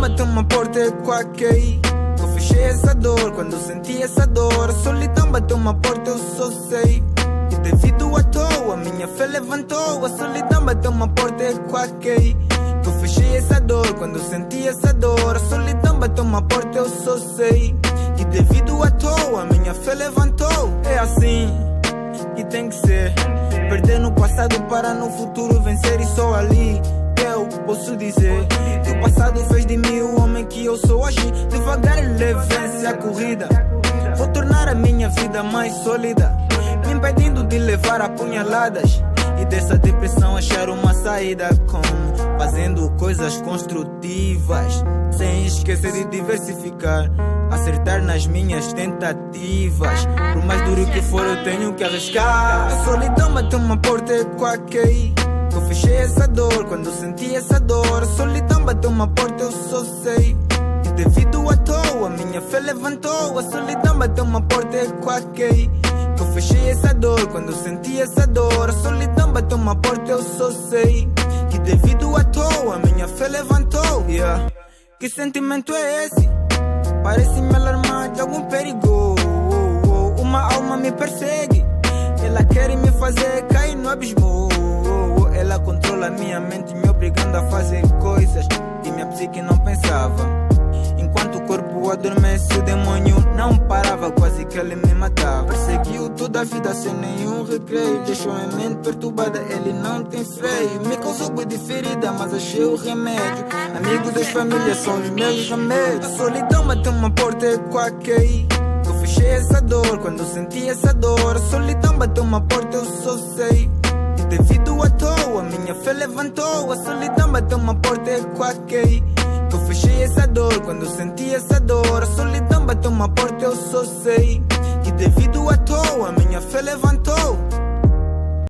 bateu uma porta, é quaquei. Eu fechei essa dor, quando senti essa dor. A solidão bateu uma porta, eu só sei. E devido à toa, minha fé levantou. A solidão bateu uma porta, é quaquei. Eu fechei essa dor, quando senti essa dor. A solidão bateu uma porta, eu só sei. E devido à toa, minha fé levantou. É assim que tem que ser. Perder no passado para no futuro vencer. E só ali eu posso dizer que o passado fez de mim o homem que eu sou hoje. Devagar e leve vence a corrida. Vou tornar a minha vida mais sólida, me impedindo de levar apunhaladas. E dessa depressão achar uma saída, como fazendo coisas construtivas, sem esquecer de diversificar, acertar nas minhas tentativas. Por mais duro que for eu tenho que arriscar. A solidão bateu uma porta, e quaquei. Eu fechei essa dor, quando senti essa dor. A solidão bateu uma porta, eu só sei. E devido à toa, minha fé levantou. A solidão bateu uma porta, e quaquei. Eu fechei essa dor, quando senti essa dor. A solidão bateu uma porta, eu só sei. Que devido à toa, minha fé levantou. Que sentimento é esse? Parece-me alarmar de algum perigo. Uma alma me persegue, ela quer me fazer cair no abismo. Ela controla minha mente, me obrigando a fazer coisas que minha psique não pensava. Enquanto o corpo adormece, o demônio não parava, quase que ele me matava. Perseguiu toda a vida sem nenhum recreio, deixou a mente perturbada, ele não tem freio. Me causou de ferida, mas achei o remédio. Amigos das famílias são os meus remédios. A solidão bateu uma porta, e quaquei. Eu fechei essa dor, quando senti essa dor. A solidão bateu uma porta, eu só sei. E devido à toa, minha fé levantou. A solidão bateu uma porta, e quaquei. Eu fechei essa dor, quando senti essa dor. A solidão bateu uma porta, eu só sei.